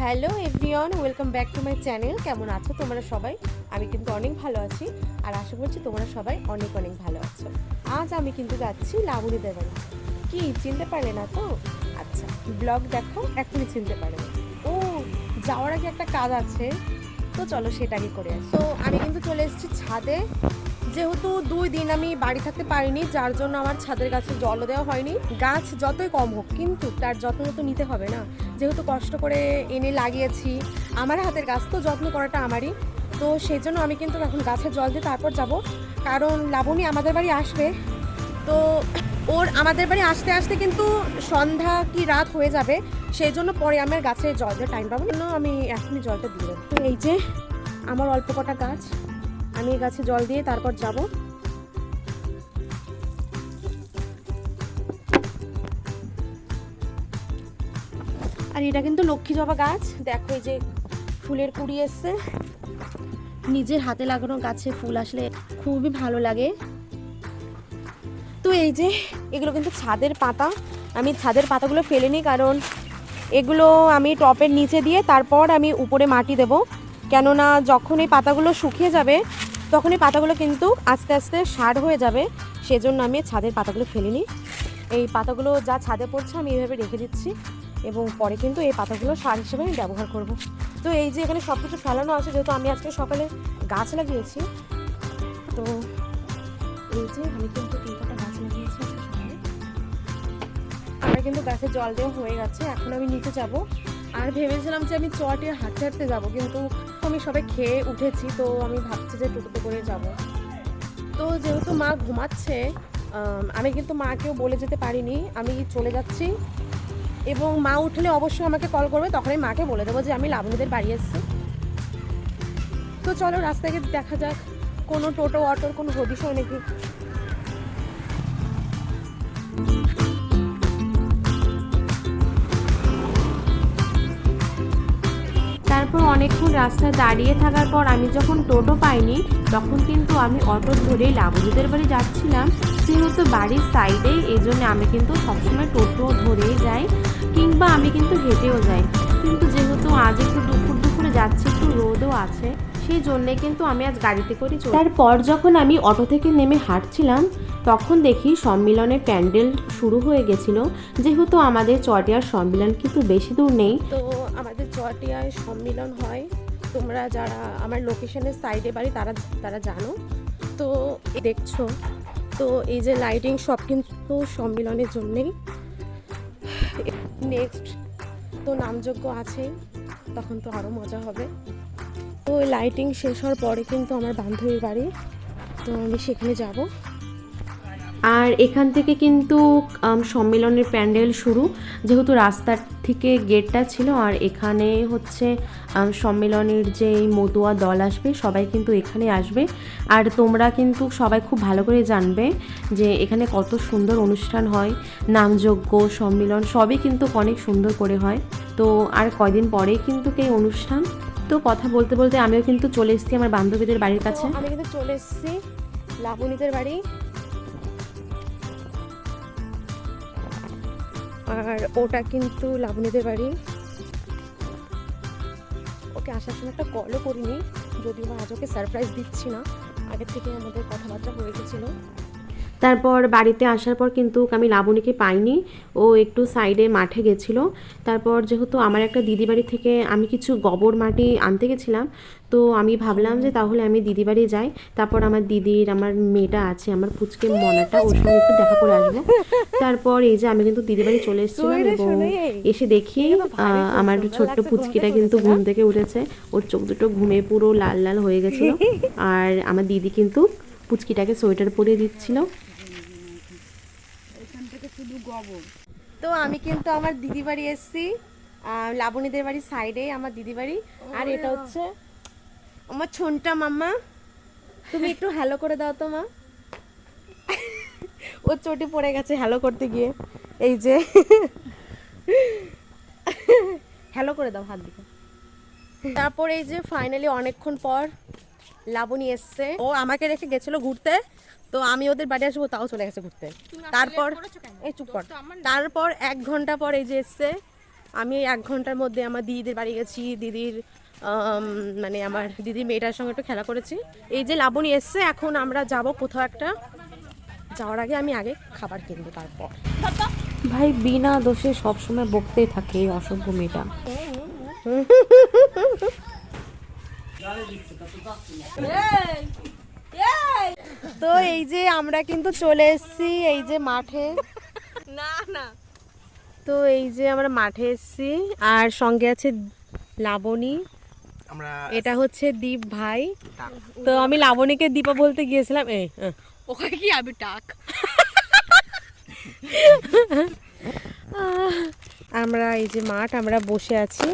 Hello everyone, welcome back to my channel. কেমন আছো তোমরা সবাই? আমি কিন্তু অনেক ভালো আছি আর আশা করছি তোমরা সবাই অনেক অনেক ভালো আছো। আজ আমি কিন্তু যাচ্ছি লাবণীদের বাড়ি। কি চিনতে পারলে না তো? আচ্ছা, ব্লগ দেখো এখনই চিনতে পারবে। ও, যাওয়ার আগে একটা কাজ আছে, তো চলো সেটাই করে আসি। তো আমি কিন্তু চলে এসেছি ছাদে। যেহেতু 2 দিন আমি বাড়ি থাকতে পারিনি, যার জন্য আমার ছাদের গাছে জলও দেওয়া হয়নি। গাছ যতই কম হোক কিন্তু তার যত্ন তো নিতে হবে না, যেহেতু কষ্ট করে এনে লাগিয়েছি। আমার হাতের গাছ, তো যত্ন করাটা আমারই। তো সেই জন্য আমি কিন্তু এখন গাছে জল দিয়ে তারপর যাব, কারণ লাবণী আমাদের বাড়ি আসবে। তো ওর আমাদের বাড়ি আসতে আসতে কিন্তু সন্ধ্যা কি রাত হয়ে যাবে, সেই জন্য পরে আমার গাছে জল দিয়ে টাইম পাবো না, আমি এখনই জলটা দিয়ে দেবো। তো এই যে আমার অল্প কটা গাছ, আমি এই গাছে জল দিয়ে তারপর যাব। আর এটা কিন্তু লক্ষ্মী জবা গাছ, দেখো এই যে ফুলের কুড়ি এসছে। নিজের হাতে লাগানো গাছে ফুল আসলে খুবই ভালো লাগে। তো এই যে এগুলো কিন্তু ছাদের পাতা, আমি ছাদের পাতাগুলো ফেলে নিই, কারণ এগুলো আমি টপের নিচে দিয়ে তারপর আমি উপরে মাটি দেব। কেননা যখন এই পাতাগুলো শুকিয়ে যাবে তখন এই পাতাগুলো কিন্তু আস্তে আস্তে সার হয়ে যাবে, সেজন্য আমি ছাদের পাতাগুলো ফেলে নিই। এই পাতাগুলো যা ছাদে পড়ছে আমি এইভাবে রেখে দিচ্ছি, এবং পরে কিন্তু এই পাতাগুলো সার হিসেবে আমি ব্যবহার করব। তো এই যে এখানে সব কিছু ফেলানো আছে, যেহেতু আমি আজকে সকালে গাছ লাগিয়েছি। তো এই যে আমি কিন্তু 3টা গাছ লাগিয়েছি সকালে। আমার কিন্তু গাছে জল দেওয়া হয়ে গেছে, এখন আমি নিচে যাব। আর ভেবেছিলাম যে আমি চটে হাঁটতে হাঁটতে যাবো, কিন্তু আমি সবাই খেয়ে উঠেছি, তো আমি ভাবছি যে টোটোতে করে যাব। তো যেহেতু মা ঘুমাচ্ছে, আমি কিন্তু মাকেও বলে যেতে পারিনি আমি চলে যাচ্ছি, এবং মা উঠলে অবশ্যই আমাকে কল করবে, তখনই মাকে বলে দেবো যে আমি লাবণীদের বাড়ি এসেছি। তো চলো রাস্তায় গিয়ে দেখা যাক কোনো টোটো অটোর কোনো হদিশ হয় নাকি। তারপর অনেকক্ষণ রাস্তায় দাঁড়িয়ে থাকার পর আমি যখন টোটো পাইনি, তখন কিন্তু আমি অটো ধরেই লাবণীদের বাড়ি যাচ্ছিলাম। যেহেতু বাড়ির সাইডেই, এই জন্য আমি কিন্তু সবসময় টোটো ধরেই যাই, কিংবা আমি কিন্তু হেঁটেও যাই। কিন্তু যেহেতু আজ একটু দুপুরে যাচ্ছে, একটু রোদও আছে, সেই জন্যে কিন্তু আমি আজ গাড়িতে করে চলি। তারপর যখন আমি অটো থেকে নেমে হাঁটছিলাম, তখন দেখি সম্মিলনের প্যান্ডেল শুরু হয়ে গেছিলো। যেহেতু আমাদের চটিয়ার সম্মিলন কিন্তু বেশি দূর নেই, তো আমাদের চটিয়ায় সম্মিলন হয়। তোমরা যারা আমার লোকেশনের সাইডে বাড়ি তারা জানো। তো দেখছো তো এই যে লাইটিং সব কিন্তু সম্মিলনের জন্যেই। নেক্সট তো নামযজ্ঞ আছেই, তখন তো আরও মজা হবে। তো ওই লাইটিং শেষ হওয়ার পরে কিন্তু আমার বান্ধবীর বাড়ি, তো আমি সেখানে যাব। আর এখান থেকে কিন্তু সম্মেলনের প্যান্ডেল শুরু, যেহেতু রাস্তার থেকে গেটটা ছিল, আর এখানে হচ্ছে সম্মেলনের যে মতুয়া দল আসবে সবাই কিন্তু এখানে আসবে। আর তোমরা কিন্তু সবাই খুব ভালো করে জানবে যে এখানে কত সুন্দর অনুষ্ঠান হয়, নামযজ্ঞ সম্মেলন সবই কিন্তু অনেক সুন্দর করে হয়। তো আর কয়দিন পরেই কিন্তু এই অনুষ্ঠান। তো কথা বলতে বলতে আমিও কিন্তু চলে এসেছি আমার বান্ধবীদের বাড়ির কাছে। আমি কিন্তু চলে এসেছি লাবণীদের বাড়ি, আর ওটা কিন্তু লাবণীদের বাড়ি। ওকে আসার সময় একটা কলও করিনি, যদিও আজ ওকে সারপ্রাইজ দিচ্ছি না, আগে থেকে আমাদের কথাবার্তা হয়ে গেছিলো। তারপর বাড়িতে আসার পর কিন্তু আমি লাবণীকে পাইনি, ও একটু সাইডে মাঠে গেছিলো। তারপর যেহেতু আমার একটা দিদি বাড়ি থেকে আমি কিছু গোবর মাটি আনতে গেছিলাম, তো আমি ভাবলাম যে তাহলে আমি দিদি বাড়ি যাই। তারপর আমার দিদির আমার মেয়েটা আছে, আমার পুচকে মনাটা, ওর সঙ্গে একটু দেখা করে আসবো। তারপর এই যে আমি কিন্তু দিদি বাড়ি চলে এসেছিলাম, এবং এসে দেখি আমার ছোট্ট পুচকিটা কিন্তু ঘুম থেকে উঠেছে। ওর চোখ দুটো ঘুমে পুরো লাল লাল হয়ে গেছিলো, আর আমার দিদি কিন্তু পুচকিটাকে সোয়েটার পরিয়ে দিচ্ছিল। তো আমি কিন্তু আমার দিদি বাড়ি এসেছি, লাবণীদের বাড়ির সাইডে আমার দিদি বাড়ি। আর এটা হচ্ছে আমার ছোনটা মাম্মা, তুমি একটু হ্যালো করে দাও তো মা। ও চটি পড়ে গেছে হ্যালো করতে গিয়ে, এই যে হ্যালো করে দাও হাত দিকে। তারপর এই যে ফাইনালি অনেকক্ষণ পর লাবণী এসছে, ও আমাকে রেখে গেছিল ঘুরতে, তো আমি ওদের বাড়ি আসবো তাও চলে গেছে ঘুরতে। তারপর এই চুপ কর, তারপর 1 ঘন্টা পর এই যে এসছে, আমি 1 ঘন্টার মধ্যে আমার দিদিদের বাড়ি গেছি, দিদির মানে আমার দিদির মেয়েটার সঙ্গে একটু খেলা করেছি। এই যে লাবণী এসছে, এখন আমরা যাব কোথাও একটা। যাওয়ার আগে আমি আগে খাবার কিনবো তারপর। ভাই বিনা দোষে সবসময় বকতেই থাকে এই অসভ্য মেয়েটা। তো এই যে আমরা কিন্তু চলে এসেছি এই যে মাঠে। না না, তো এই যে আমরা মাঠে এসেছি আর সঙ্গে আছে লাবণী, এটা হচ্ছে দীপ ভাই। তো আমি লাবণীকে দীপা বলতে গিয়েছিলাম, ওখানে কি আমি টাক। আমরা এই যে মাঠ, আমরা বসে আছি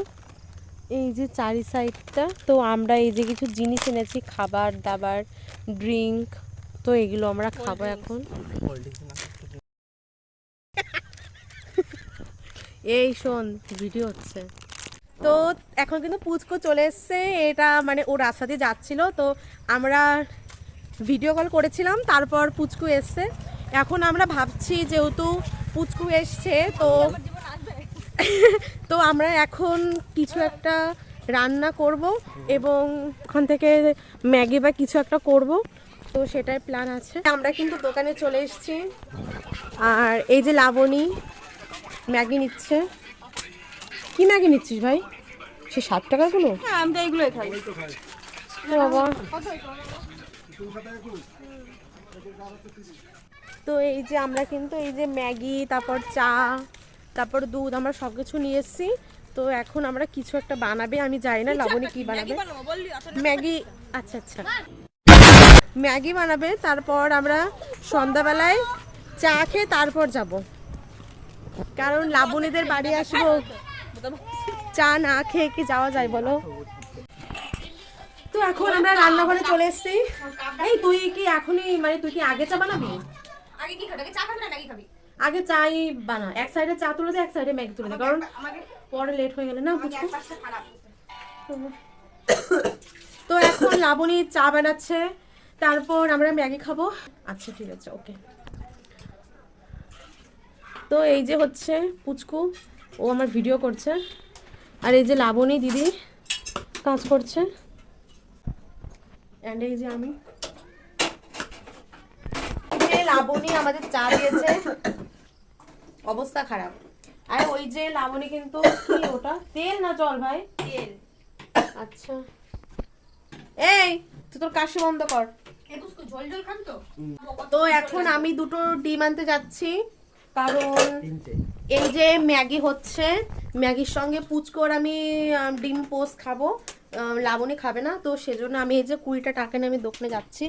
এই যে চারি সাইডটা। তো আমরা এই যে কিছু জিনিস এনেছি, খাবার দাবার, ড্রিঙ্ক। তো এগুলো আমরা খাবো এখন। এই শোন, ভিডিও হচ্ছে। তো এখন কিন্তু পুচকো চলে এসছে, এটা মানে ও রাস্তা দিয়ে যাচ্ছিল, তো আমরা ভিডিও কল করেছিলাম, তারপর পুচকু এসছে। এখন আমরা ভাবছি যেহেতু পুচকু এসছে তো আমরা এখন কিছু একটা রান্না করব এবং ওখান থেকে ম্যাগি বা কিছু একটা করব, তো সেটাই প্ল্যান আছে। আমরা কিন্তু দোকানে চলে এসেছি আর এই যে লাবণী ম্যাগি নিচ্ছে। কি ম্যাগি নিচ্ছিস ভাই? সে 60 টাকাগুলো? হ্যাঁ, আমি তো এইগুলোই খাই। বাবা, তো এই যে আমরা কিন্তু এই যে ম্যাগি, তারপর চা, তারপর দুধ, আমরা সব কিছু নিয়ে এসেছি। তো এখন আমরা কিছু একটা বানাবে, আমি জানি না লাবণী কি বানাবে। ম্যাগি, আচ্ছা আচ্ছা, ম্যাগি বানাবে। তারপর আমরা সন্ধ্যাবেলায় চা খেয়ে তারপর যাব, কারণ লাবণীদের বাড়ি আসবো, চা না খেয়ে কি যাওয়া যায় বলো? তো এখন আমরা রান্নাঘরে চলে এসেছি। এই তুই কি এখনই মানে তুই কি আগে চা বানাবি? আগে কি খাবি? আগে চা খাবি না ম্যাগি খাবি? আগে চাই বানা, এক সাইডে চা তুলে দে, এক সাইডে ম্যাগি তুলে দে, কারণ পরে লেট হয়ে গেলে না বুঝছো। তো এখন লাবণী চা বানাচ্ছে, তারপর আমরা ম্যাগি খাবো। আচ্ছা ঠিক আছে, ওকে। তো এই যে হচ্ছে পুচকু, ও আমার ভিডিও করছে, আর এই যে লাবণী দিদি কাজ করছে, এন্ড এই যে আমি। লাবণী আমাদের চা দিয়েছে, অবস্থা খারাপ। আর ওই যে লাবণী কিন্তু কি ওটা তেল না জল ভাই? তেল। আচ্ছা, এই তুই তোর কাশি বন্ধ কর। ঝোল ঝোল খাবি তো? তো এখন আমি দুটো ডিম আনতে যাচ্ছি, কারণ এই যে ম্যাগি হচ্ছে, ম্যাগির সঙ্গে পুচকোর আমি ডিম পোস্ট খাবো, লাবণী খাবে না, তো সেজন্য আমি এই যে 20টা টাকা নিয়ে আমি দোকানে যাচ্ছি।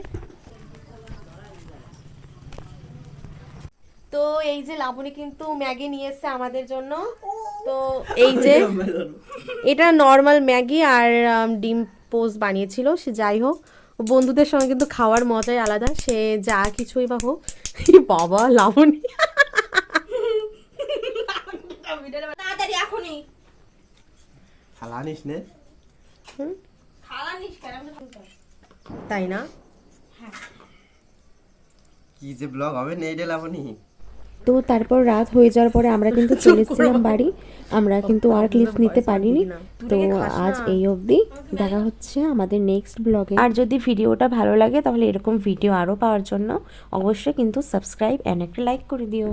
তো এই যে লাবণী কিন্তু ম্যাগি নিয়ে এসছে আমাদের জন্য। তো এই যে এটা নর্মাল ম্যাগি আর ডিম পোস্ট বানিয়েছিল, সে যাই হোক, বন্ধুদের সঙ্গে কিন্তু খাওয়ার মজাই আলাদা, সে যা কিছুই বা হোক। বাবা লাবণী তাড়াতাড়ি এখনই খালানিস নে, খালানিস কেন? তাই না? কি যে ব্লগ হবে নেই ডেলাবনি। তো তারপর রাত হয়ে যাওয়ার পরে আমরা কিন্তু চলে এসেছিলাম বাড়ি। আমরা কিন্তু আর ক্লিপ নিতে পারিনি। তো আজ এই অবধি, দেখা হচ্ছে আমাদের নেক্সট ব্লগে। আর যদি ভিডিওটা ভালো লাগে তাহলে এরকম ভিডিও আরও পাওয়ার জন্য অবশ্যই কিন্তু সাবস্ক্রাইব এন্ড একটা লাইক করে দিও।